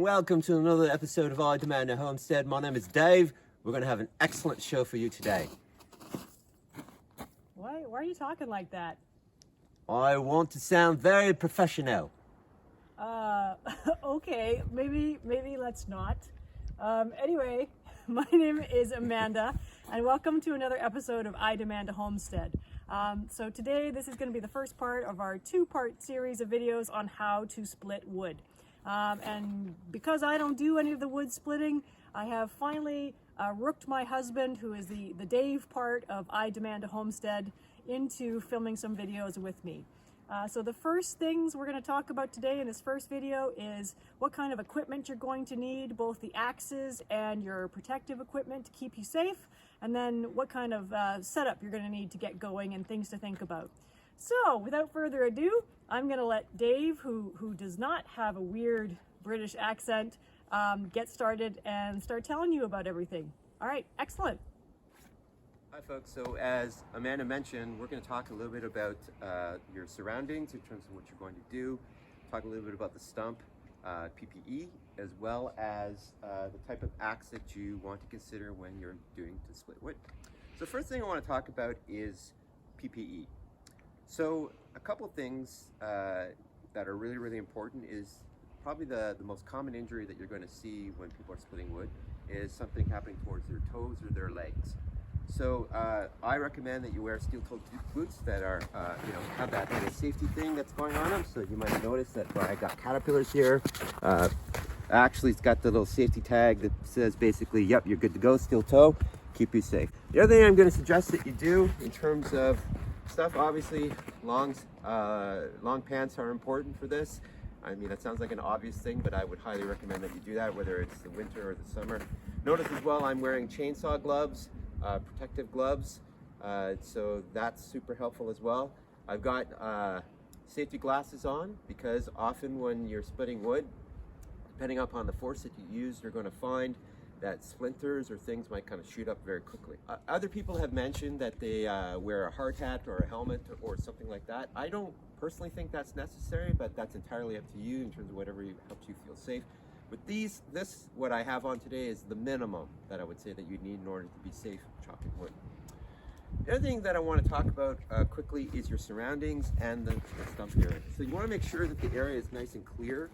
welcome to another episode of I Demand a Homestead. My name is Dave. We're going to have an excellent show for you today. Why are you talking like that? I want to sound very professional. Okay, maybe let's not. Anyway, my name is Amanda, and welcome to another episode of I Demand a Homestead. So today, this is going to be the first part of our two-part series of videos on how to split wood. And because I don't do any of the wood splitting, I have finally rooked my husband, who is the Dave part of I Demand a Homestead, into filming some videos with me. So the first things we're going to talk about today in this first video is what kind of equipment you're going to need, both the axes and your protective equipment to keep you safe, and then what kind of setup you're going to need to get going and things to think about. So without further ado, I'm going to let Dave, who does not have a weird British accent, get started and start telling you about everything. All right, excellent. Hi folks, so as Amanda mentioned, we're going to talk a little bit about your surroundings in terms of what you're going to do, talk a little bit about the stump, PPE, as well as the type of axe that you want to consider when you're doing to split wood. So first thing I want to talk about is PPE. So a couple of things that are really, really important is probably the most common injury that you're going to see when people are splitting wood is something happening towards their toes or their legs. So I recommend that you wear steel-toed boots that are, have that kind of safety thing that's going on them. So you might notice that I got caterpillars here. Actually, it's got the little safety tag that says basically, yep, you're good to go, steel toe, keep you safe. The other thing I'm going to suggest that you do in terms of stuff, obviously, long pants are important for this. I mean, that sounds like an obvious thing, but I would highly recommend that you do that, whether it's the winter or the summer. Notice as well, I'm wearing chainsaw gloves. Protective gloves, so that's super helpful as well. I've got safety glasses on because often when you're splitting wood, depending upon the force that you use, you're going to find that splinters or things might kind of shoot up very quickly. Other people have mentioned that they wear a hard hat or a helmet or something like that. I don't personally think that's necessary, but that's entirely up to you in terms of whatever helps you feel safe. But what I have on today is the minimum that I would say that you need in order to be safe chopping wood. The other thing that I want to talk about quickly is your surroundings and the stump area. So you want to make sure that the area is nice and clear,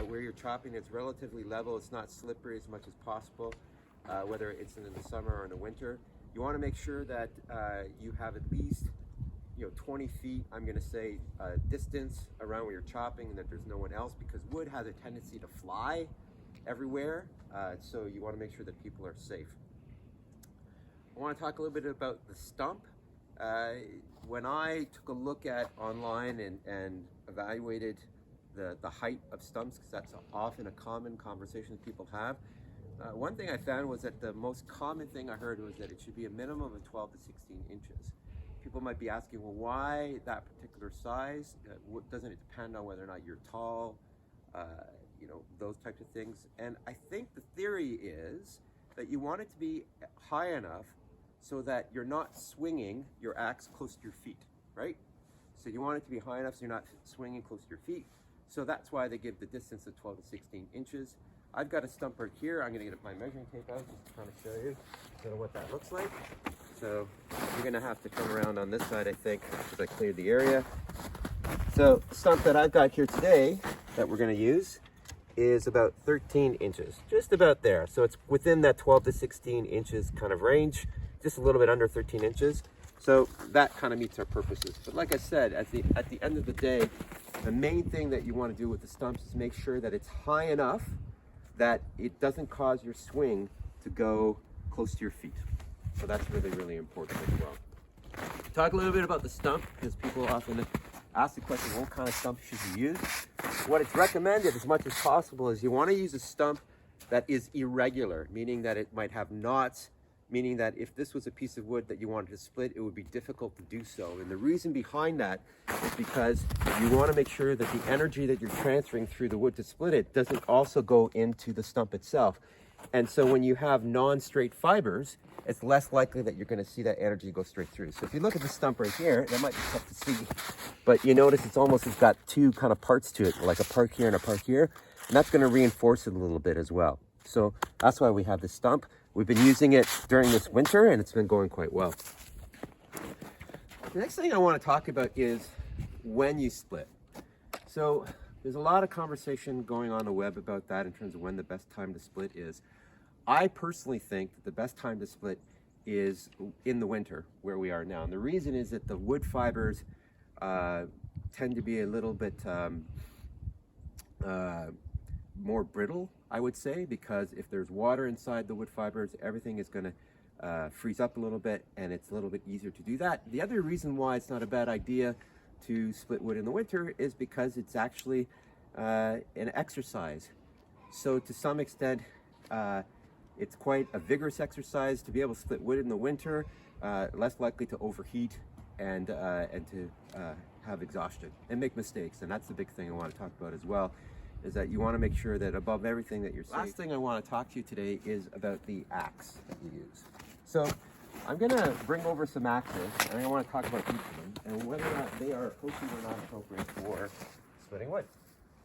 where you're chopping, it's relatively level, it's not slippery as much as possible, whether it's in the summer or in the winter. You want to make sure that you have at least 20 feet, I'm going to say, distance around where you're chopping and that there's no one else, because wood has a tendency to fly everywhere, so you want to make sure that people are safe. I want to talk a little bit about the stump. When I took a look at online and evaluated the height of stumps, because that's often a common conversation that people have, one thing I found was that the most common thing I heard was that it should be a minimum of 12 to 16 inches. People might be asking, well, why that particular size? Doesn't it depend on whether or not you're tall? Those types of things. And I think the theory is that you want it to be high enough so that you're not swinging your axe close to your feet, right? So you want it to be high enough so you're not swinging close to your feet. So that's why they give the distance of 12 to 16 inches. I've got a stump right here. I'm going to get my measuring tape out just to kind of show you what that looks like. So you're going to have to come around on this side, I think, because I cleared the area. So the stump that I've got here today that we're going to use is about 13 inches, just about there. So it's within that 12 to 16 inches kind of range, just a little bit under 13 inches. So that kind of meets our purposes. But like I said, at the end of the day, the main thing that you want to do with the stumps is make sure that it's high enough that it doesn't cause your swing to go close to your feet. So that's really, really important as well. Talk a little bit about the stump, because people often ask the question, what kind of stump should you use? What it's recommended as much as possible is you want to use a stump that is irregular, meaning that it might have knots, meaning that if this was a piece of wood that you wanted to split, it would be difficult to do so. And the reason behind that is because you want to make sure that the energy that you're transferring through the wood to split it doesn't also go into the stump itself. And so when you have non-straight fibers, it's less likely that you're going to see that energy go straight through. So if you look at the stump right here, that might be tough to see, but you notice it's got two kind of parts to it, like a part here and a part here. and that's going to reinforce it a little bit as well. So that's why we have this stump. We've been using it during this winter, and it's been going quite well. The next thing I want to talk about is when you split. So there's a lot of conversation going on the web about that in terms of when the best time to split is. I personally think that the best time to split is in the winter, where we are now. And the reason is that the wood fibers tend to be a little bit more brittle, I would say, because if there's water inside the wood fibers, everything is going to freeze up a little bit, and it's a little bit easier to do that. The other reason why it's not a bad idea to split wood in the winter is because it's actually an exercise. So to some extent, it's quite a vigorous exercise to be able to split wood in the winter, less likely to overheat and to have exhaustion and make mistakes. And that's the big thing I want to talk about as well, is that you want to make sure that above everything that you're safe. Last thing I want to talk to you today is about the axe that you use. So I'm going to bring over some axes, and I want to talk about each of them and whether or not they are appropriate or not appropriate for splitting wood.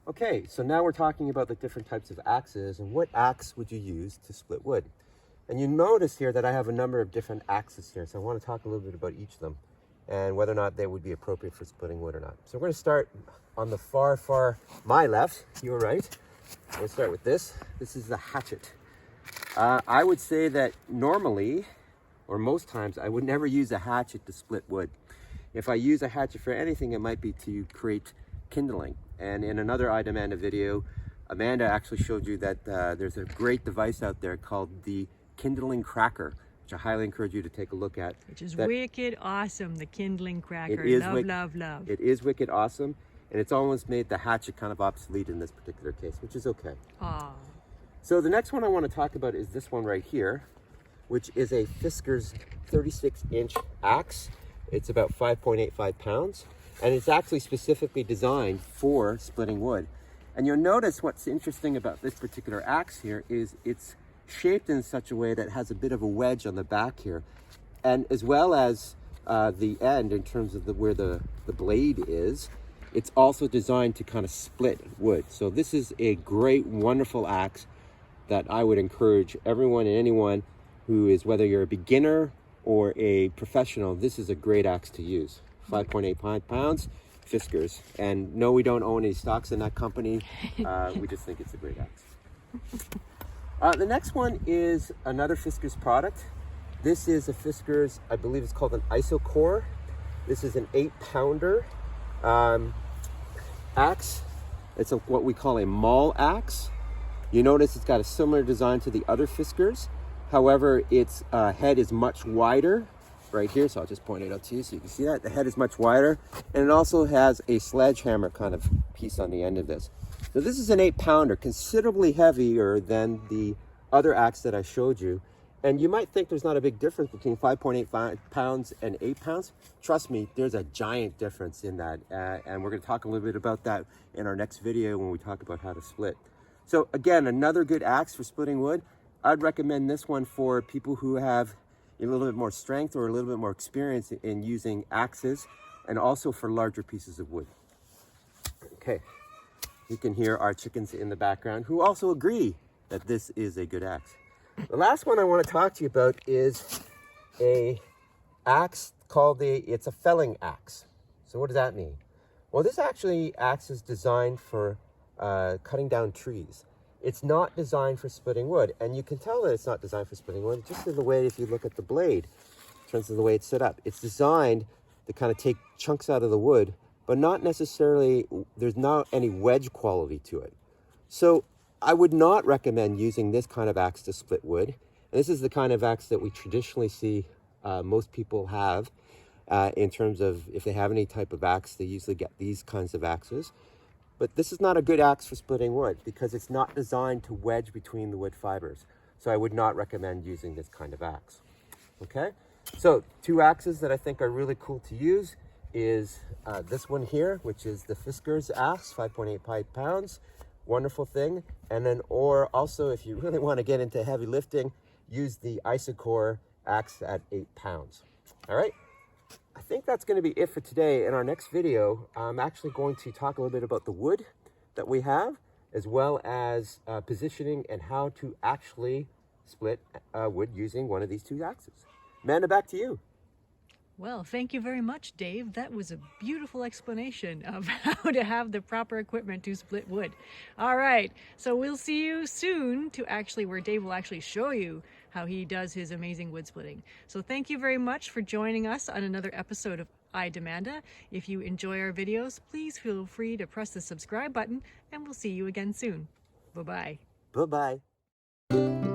Okay, so now we're talking about the different types of axes and what axe would you use to split wood. And you notice here that I have a number of different axes here, so I want to talk a little bit about each of them and whether or not they would be appropriate for splitting wood or not. So we're going to start on the far my left, your right. We'll start with this. This is the Hatchet. I would say that normally, or most times, I would never use a hatchet to split wood. If I use a hatchet for anything, it might be to create kindling. And in another iDemanda video, Amanda actually showed you that there's a great device out there called the kindling cracker, which I highly encourage you to take a look at. Which is wicked awesome, the kindling cracker. Love. It is wicked awesome, and it's almost made the hatchet kind of obsolete in this particular case, which is okay. Aww. So the next one I want to talk about is this one right here, which is a Fiskars 36-inch axe. It's about 5.85 pounds, and it's actually specifically designed for splitting wood. And you'll notice what's interesting about this particular axe here is it's shaped in such a way that it has a bit of a wedge on the back here, and as well as the end in terms of where the blade is, it's also designed to kind of split wood. So this is a great, wonderful axe that I would encourage everyone and anyone who is, whether you're a beginner or a professional, this is a great axe to use. 5.85 pounds, Fiskars. And no, we don't own any stocks in that company. We just think it's a great axe. The next one is another Fiskars product. This is a Fiskars, I believe it's called an Isocore. This is an 8-pounder axe. It's what we call a Maul Axe. You notice it's got a similar design to the other Fiskars. However, its head is much wider right here, so I'll just point it out to you so you can see that. The head is much wider, and it also has a sledgehammer kind of piece on the end of this. So this is an 8-pounder, considerably heavier than the other axe that I showed you. And you might think there's not a big difference between 5.85 pounds and 8 pounds. Trust me, there's a giant difference in that. And we're going to talk a little bit about that in our next video when we talk about how to split. So again, another good axe for splitting wood. I'd recommend this one for people who have a little bit more strength or a little bit more experience in using axes, and also for larger pieces of wood. Okay, you can hear our chickens in the background who also agree that this is a good axe. The last one I want to talk to you about is a axe called it's a felling axe. So what does that mean? Well, this axe is designed for cutting down trees. It's not designed for splitting wood, and you can tell that it's not designed for splitting wood just in the way, if you look at the blade, in terms of the way it's set up. It's designed to kind of take chunks out of the wood, but not necessarily, there's not any wedge quality to it. So I would not recommend using this kind of axe to split wood. And this is the kind of axe that we traditionally see most people have in terms of if they have any type of axe, they usually get these kinds of axes. But this is not a good axe for splitting wood because it's not designed to wedge between the wood fibers. So I would not recommend using this kind of axe. Okay, so two axes that I think are really cool to use is this one here, which is the Fiskars axe, 5.85 pounds. Wonderful thing. And then, or also if you really want to get into heavy lifting, use the Isocore axe at 8 pounds. All right. I think that's going to be it for today. In our next video, I'm actually going to talk a little bit about the wood that we have as well as positioning and how to actually split wood using one of these two axes. Amanda, back to you. Well, thank you very much, Dave. That was a beautiful explanation of how to have the proper equipment to split wood. All right, so we'll see you soon where Dave will actually show you how he does his amazing wood splitting. So thank you very much for joining us on another episode of iDemanda. If you enjoy our videos, please feel free to press the subscribe button, and we'll see you again soon. Bye-bye. Bye-bye.